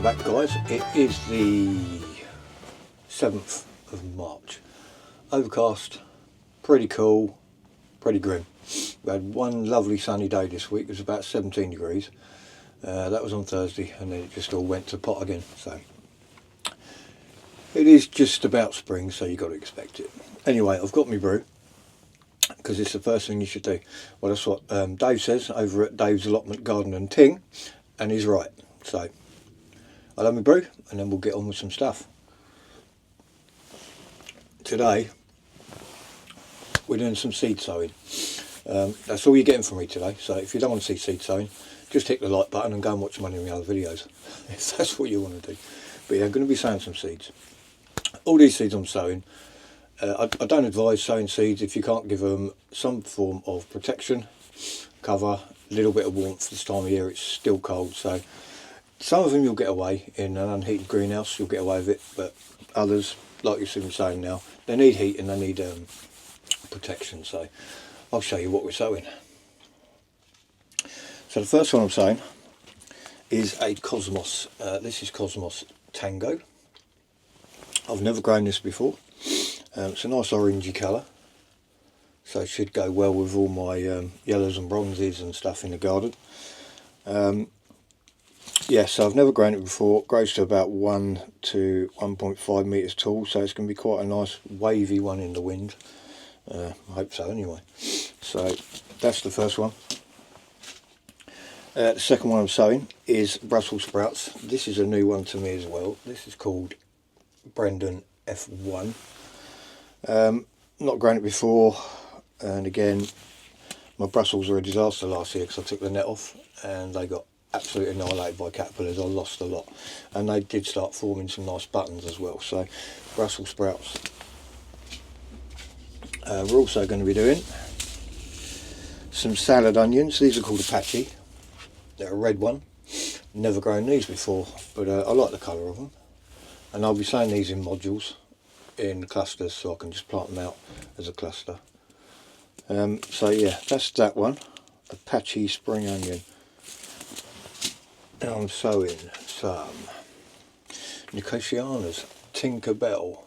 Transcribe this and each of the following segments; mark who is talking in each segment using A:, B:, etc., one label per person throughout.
A: Welcome back, guys. It is the 7th of March. Overcast, pretty cool, pretty grim. We had one lovely sunny day this week. It was about 17 degrees. That was on Thursday, and then it just all went to pot again. So it is just about spring, so you got to expect it. Anyway, I've got my brew because it's the first thing you should do. Well, that's what Dave says over at Dave's Allotment Garden and Ting, and he's right. So I'll have my brew and then we'll get on with some stuff. Today we're doing some seed sowing. That's all you're getting from me today, so if you don't want to see seed sowing, just hit the like button and go and watch one of my other videos if that's what you want to do. But yeah, I'm going to be sowing some seeds. All these seeds I'm sowing, I don't advise sowing seeds if you can't give them some form of protection, cover, a little bit of warmth. This time of year it's still cold, so some of them you'll get away in an unheated greenhouse, you'll get away with it, but others, like you've seen me saying now, they need heat and they need protection. So I'll show you what we're sowing. So the first one I'm sowing is a Cosmos. This is Cosmos Tango. I've never grown this before. It's a nice orangey colour, so it should go well with all my yellows and bronzes and stuff in the garden. Yeah, so I've never grown it before. It grows to about 1 to 1.5 metres tall, so it's going to be quite a nice wavy one in the wind. I hope so anyway. So that's the first one. The second one I'm sowing is Brussels sprouts. This is a new one to me as well. This is called Brendan F1. Not grown it before, and again my Brussels were a disaster last year because I took the net off and they got absolutely annihilated by caterpillars. I lost a lot, and they did start forming some nice buttons as well. So Brussels sprouts. We're also going to be doing some salad onions. These are called Apache. They're a red one. Never grown these before, but I like the colour of them, and I'll be sowing these in modules, in clusters, so I can just plant them out as a cluster. So yeah, that's that one, Apache spring onion. Now I'm sowing some Nicotianas, Tinkerbell.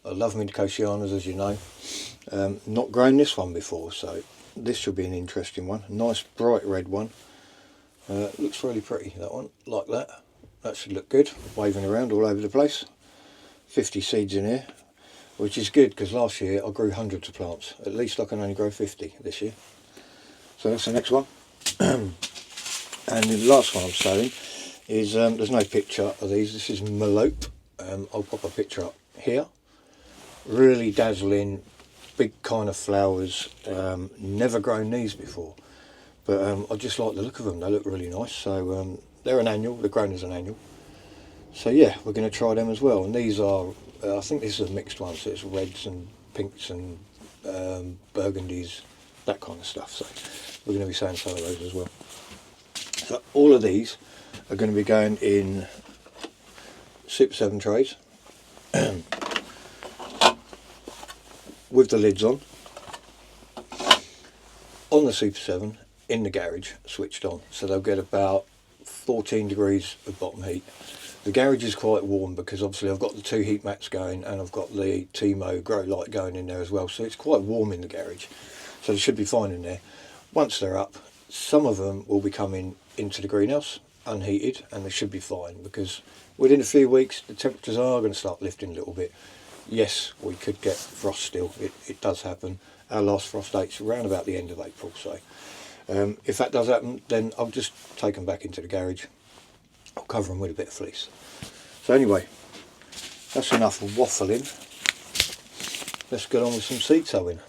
A: I love my Nicotianas, as you know. Not grown this one before, so this should be an interesting one. Nice bright red one. Looks really pretty, that one, like that. That should look good, waving around all over the place. 50 seeds in here, which is good because last year I grew hundreds of plants. At least I can only grow 50 this year. So that's the next one. And the last one I'm sowing is, there's no picture of these. This is Melope. I'll pop a picture up here. Really dazzling, big kind of flowers. Never grown these before, but I just like the look of them. They look really nice. So they're an annual. They're grown as an annual. So yeah, we're going to try them as well. And these are, I think this is a mixed one, so it's reds and pinks and burgundies, that kind of stuff. So we're going to be sowing some of those as well. So all of these are going to be going in Super 7 trays with the lids on the Super 7 in the garage switched on, so they'll get about 14 degrees of bottom heat. The garage is quite warm because obviously I've got the 2 heat mats going and I've got the Timo grow light going in there as well, so it's quite warm in the garage, so they should be fine in there. Once they're up, some of them will be coming into the greenhouse unheated, and they should be fine because within a few weeks the temperatures are going to start lifting a little bit. Yes, we could get frost still, it does happen. Our last frost date's around about the end of April, so if that does happen, then I'll just take them back into the garage. I'll cover them with a bit of fleece. So anyway, that's enough waffling. Let's get on with some seed sowing.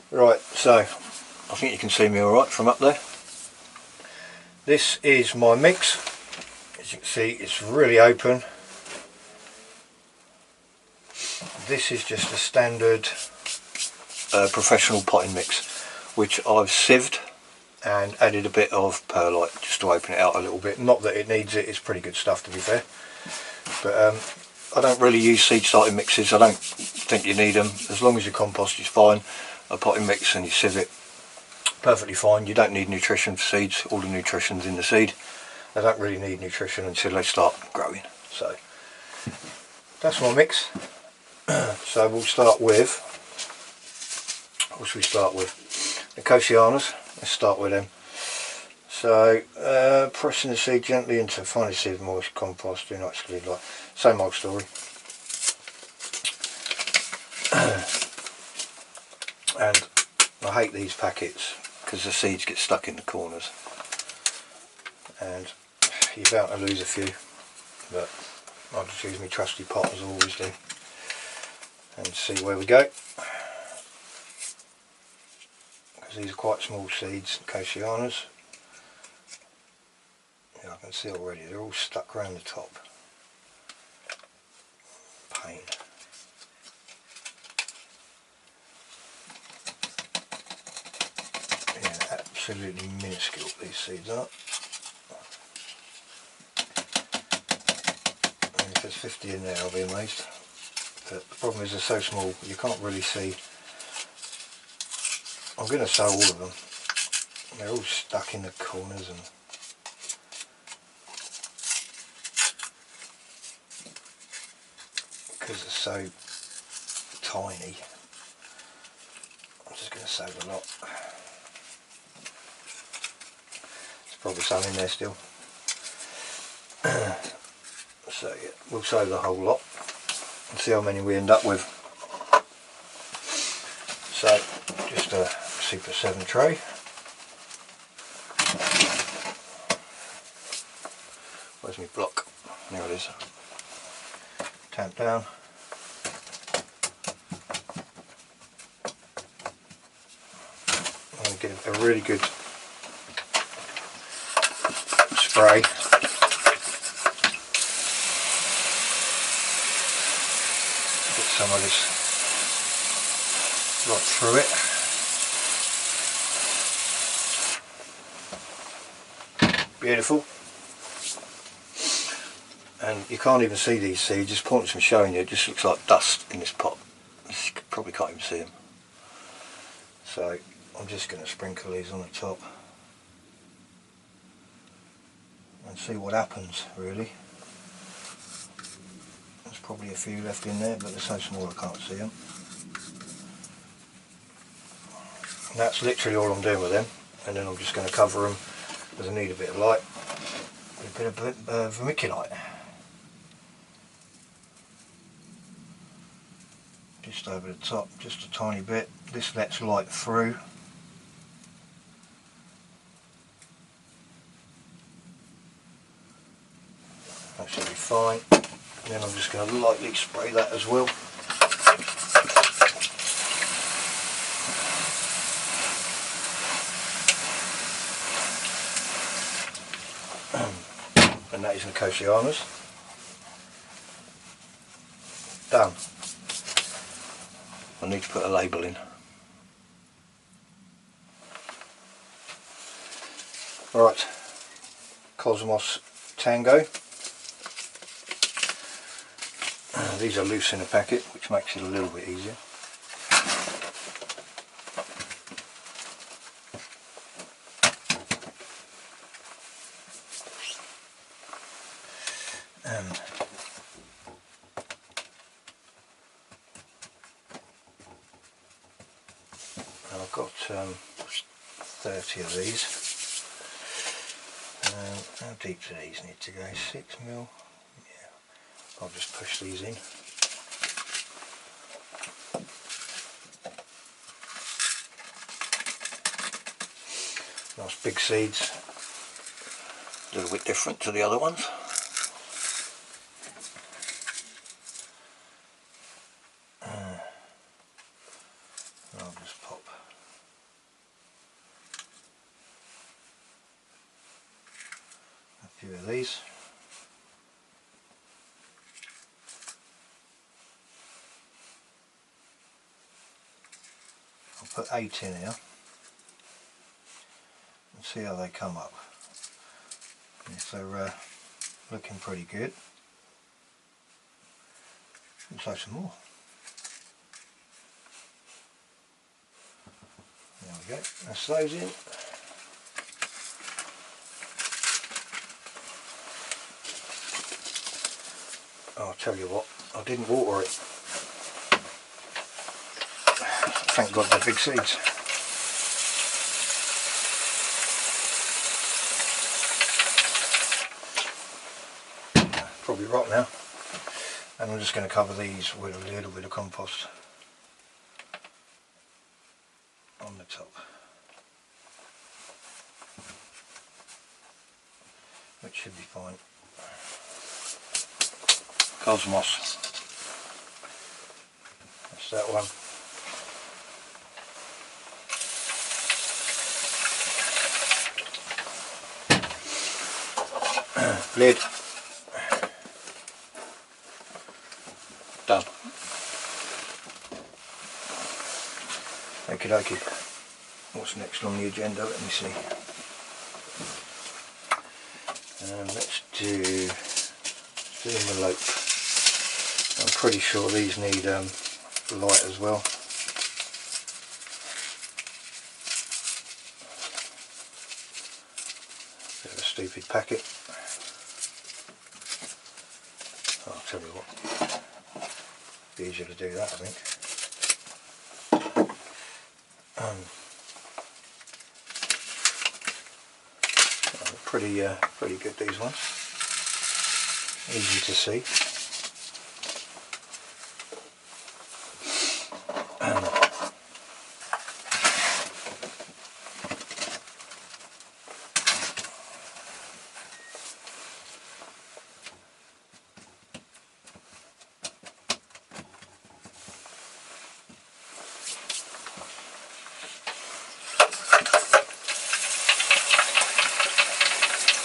A: Right, so I think you can see me alright from up there. This is my mix. As you can see, it's really open. This is just a standard professional potting mix, which I've sieved and added a bit of perlite just to open it out a little bit. Not that it needs it, it's pretty good stuff to be fair. But I don't really use seed starting mixes. I don't think you need them. As long as your compost is fine, a potting mix and you sieve it, perfectly fine. You don't need nutrition for seeds. All the nutrition's in the seed. they don't really need nutrition until they start growing. So that's my mix. So we'll start with, what should we start with? The Koshianas. Let's start with them. So pressing the seed gently into finely seeded moist compost, do not exclude light. Same old story. And I hate these packets because the seeds get stuck in the corners and you're bound to lose a few, but I'll just use my trusty pot as I always do and see where we go, because these are quite small seeds, Koshianas. Yeah, I can see already they're all stuck around the top. Pain. Yeah, absolutely minuscule these seeds are. And if there's 50 in there I'll be amazed. But the problem is they're so small you can't really see. I'm going to sow all of them. They're all stuck in the corners and because they're so tiny I'm just going to sow the lot. There's probably some in there still. So yeah, we'll sow the whole lot and see how many we end up with. So just a Super 7 tray. Where's my block? There it is. Tamp down. And give it a really good spray. Get some of this right through it. Beautiful. And you can't even see these seeds, just pointless from showing you, it just looks like dust in this pot. You probably can't even see them. So I'm just going to sprinkle these on the top and see what happens really. There's probably a few left in there, but they're so small I can't see them. And that's literally all I'm doing with them, and then I'm just going to cover them because I need a bit of light, a bit of vermiculite. Just over the top, just a tiny bit. This lets light through. That should be fine. And then I'm just going to lightly spray that as well. And that is the Koshianas. Done. I need to put a label in. Right, Cosmos Tango. These are loose in a packet, which makes it a little bit easier. And I've got 30 of these. How deep do these need to go? 6 mil? Yeah, I'll just push these in. Nice big seeds, a little bit different to the other ones. I'll just pop a few of these. I'll put 8 in here and see how they come up. If they're looking pretty good, let's add some more. There we go, that's those in. I'll tell you what, I didn't water it. Thank God they're big seeds. Probably rot now. And I'm just going to cover these with a little bit of compost on the top, which should be fine. Cosmos, that's that one. Lid, done. Okie dokie. What's next on the agenda? Let me see. Let's do envelope. I'm pretty sure these need light as well. Bit of a stupid packet. I'll tell you what. Be easier to do that, I think. Pretty good, these ones. Easy to see.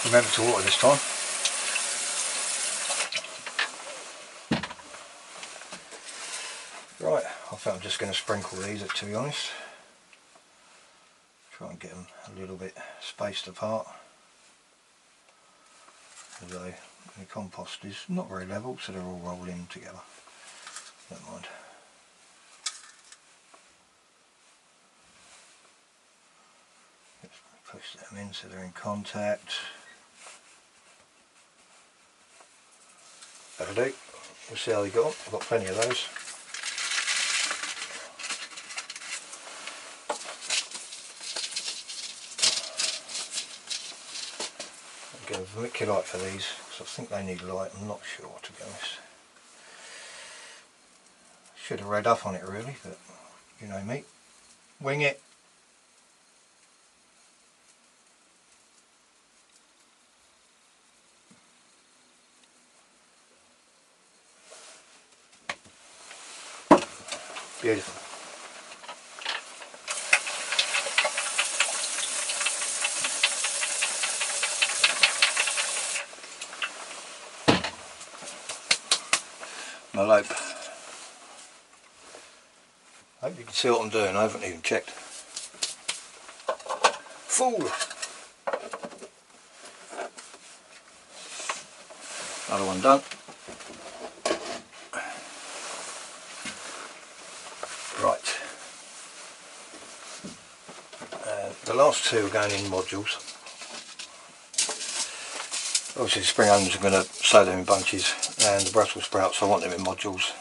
A: Remember to water this time. Right, I think I'm just going to sprinkle these, to be honest. Try and get them a little bit spaced apart. Although the compost is not very level, so they're all rolled in together. Never mind. Let's push them in so they're in contact. That'll do. We'll see how they go. I've got plenty of those. I'll get a vermiculite for these because I think they need light. I'm not sure, to be honest. Should have read up on it really, but you know me. Wing it. Beautiful. My lope. I hope you can see what I'm doing. I haven't even checked. Fool! Another one done. Right. The last two are going in modules. Obviously the spring onions are going to sow them in bunches, and the Brussels sprouts I want them in modules.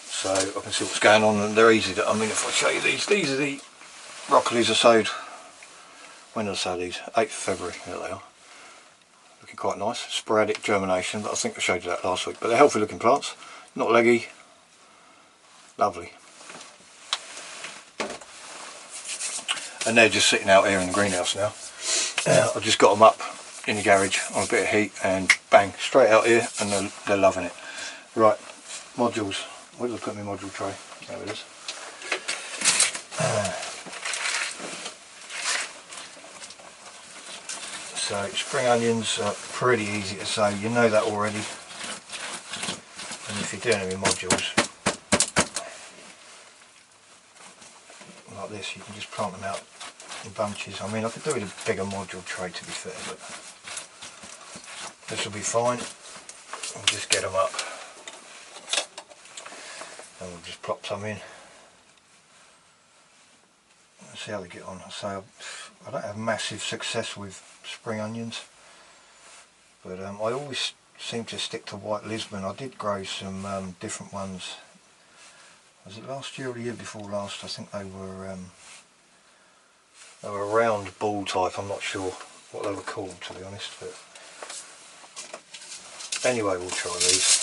A: So I can see what's going on, and they're easy to, I mean, if I show you these are the broccolis I sowed. When did I sow these? 8th of February, there they are. Looking quite nice. Sporadic germination, but I think I showed you that last week. But they're healthy looking plants, not leggy. Lovely. And they're just sitting out here in the greenhouse now. I've just got them up in the garage on a bit of heat, and bang, straight out here, and they're loving it. Right, modules. Where did I put my module tray? There it is. So spring onions are pretty easy to sow, you know that already. And if you're doing them in modules like this, you can just plant them out in bunches. I mean, I could do with a bigger module tray, to be fair, but this will be fine. I'll just get them up and we'll just plop some in and see how they get on. So I don't have massive success with spring onions, but I always seem to stick to white Lisbon. I did grow some different ones. Was it last year or the year before last? I think they were round ball type. I'm not sure what they were called, to be honest, but anyway, we'll try these.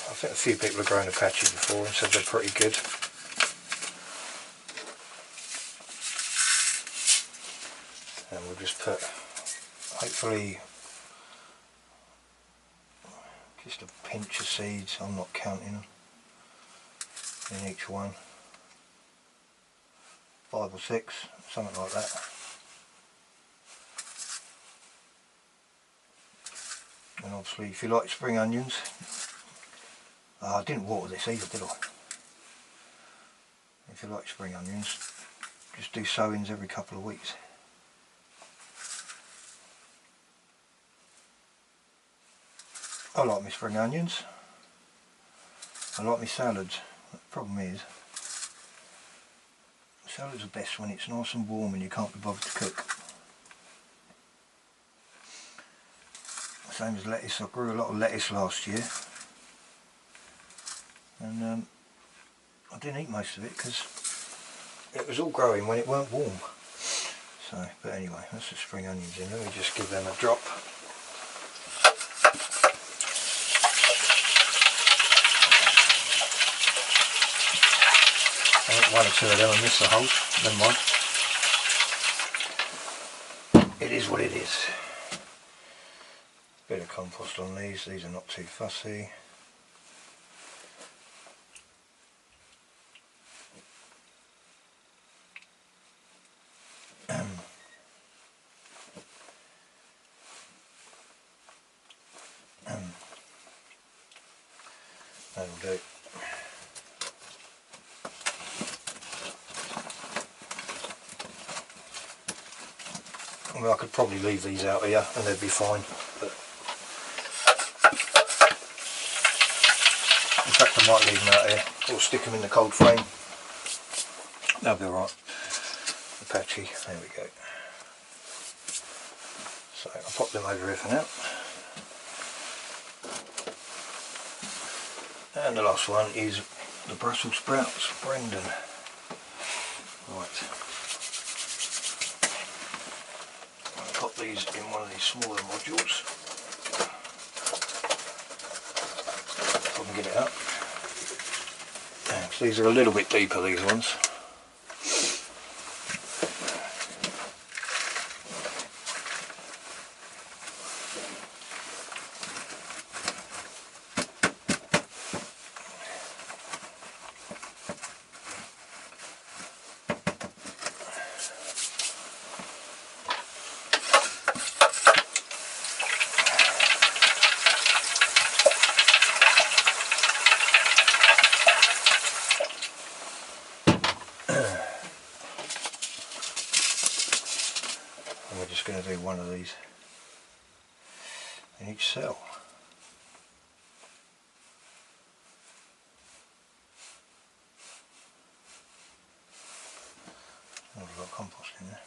A: I think a few people have grown Apache before and said they're pretty good. And we'll just put, hopefully, just a pinch of seeds. I'm not counting them in each one. 5 or 6, something like that. And obviously, if you like spring onions, I didn't water this either, did I? If you like spring onions, just do sowings every couple of weeks. I like my spring onions. I like my salads. The problem is, salads are best when it's nice and warm and you can't be bothered to cook. Same as lettuce. I grew a lot of lettuce last year, and I didn't eat most of it because it was all growing when it weren't warm. So, but anyway, that's the spring onions in. Let me just give them a drop. I think 1 or 2 of them, I missed the holes. Never mind. It is what it is. Bit of compost on these. These are not too fussy. That'll do. Well, I could probably leave these out here and they'd be fine, but in fact I might leave them out here or stick them in the cold frame. They'll be alright. Apache, there we go. So I'll pop them over here for now. And the last one is the Brussels sprouts, Brendan. Right. I'll pop these in one of these smaller modules. If I can get it up. So these are a little bit deeper, these ones. And we're just going to do one of these in each cell. Not a lot of compost in there.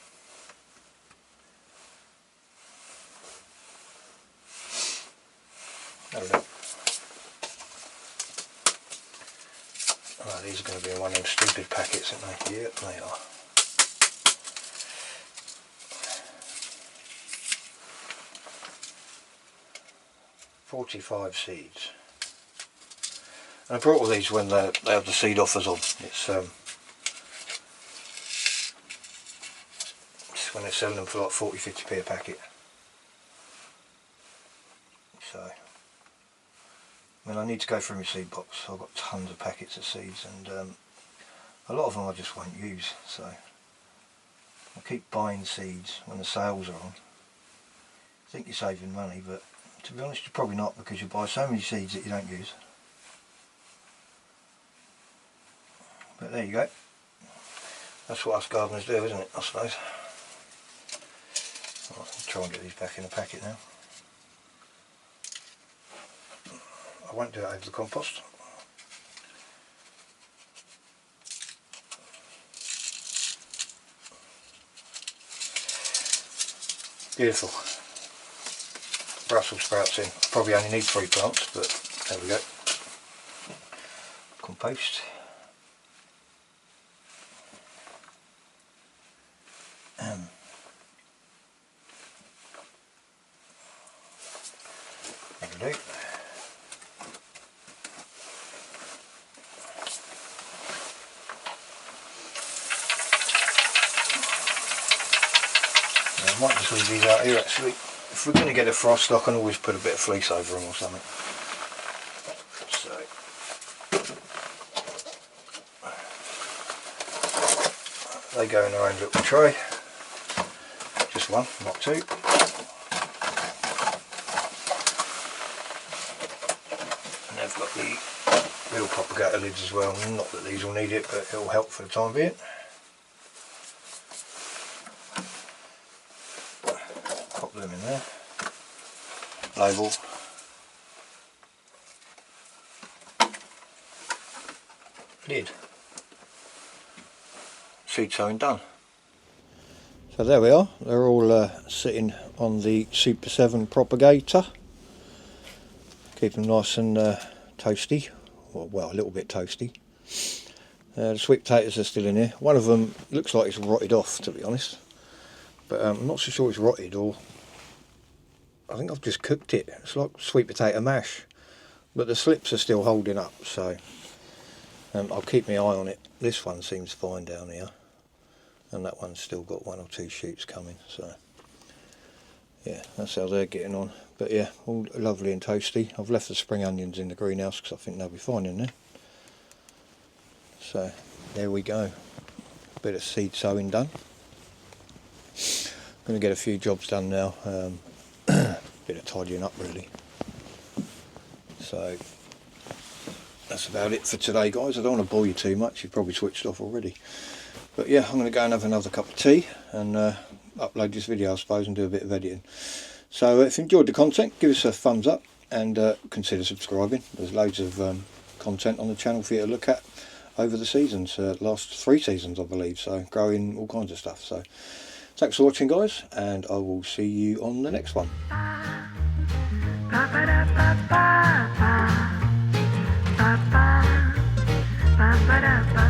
A: That'll do. Right, these are going to be in one of them stupid packets, aren't they? Yep, they are. "45 seeds." And I brought all these when they have the seed offers on. It's when they're selling them for like 40-50p a packet. So, I mean, I need to go through my seed box. I've got tons of packets of seeds, and a lot of them I just won't use. So, I keep buying seeds when the sales are on. I think you're saving money, but to be honest, you're probably not, because you buy so many seeds that you don't use. But there you go. That's what us gardeners do, isn't it, I suppose. Right, I'll try and get these back in the packet now. I won't do it over the compost. Beautiful. Brussels sprouts in. Probably only need 3 plants, but there we go. Compost. That'll do. I might just leave these out here actually. If we're going to get a frost, I can always put a bit of fleece over them or something. So, they go in their own little tray. Just one, not 2. And they've got the little propagator lids as well. Not that these will need it, but it'll help for the time being. Pop them in there. Label. Lid. Seed sowing done. So there we are. They're all sitting on the Super 7 propagator. Keep them nice and toasty. Well, a little bit toasty. The sweet potatoes are still in here. One of them looks like it's rotted off, to be honest. But I'm not so sure it's rotted, or I think I've just cooked it. It's like sweet potato mash. But the slips are still holding up, so I'll keep my eye on it. This one seems fine down here. And that one's still got 1 or 2 shoots coming, so yeah, that's how they're getting on. But yeah, all lovely and toasty. I've left the spring onions in the greenhouse because I think they'll be fine in there. So there we go, bit of seed sowing done. I'm going to get a few jobs done now, bit of tidying up really. So that's about it for today, guys. I don't want to bore you too much, you've probably switched off already. But yeah, I'm going to go and have another cup of tea and upload this video, I suppose, and do a bit of editing. So if you enjoyed the content, give us a thumbs up and consider subscribing. There's loads of content on the channel for you to look at over the seasons, last 3 seasons I believe, so growing all kinds of stuff. So thanks for watching, guys, and I will see you on the next one. Ba ba da ba ba ba ba ba ba ba.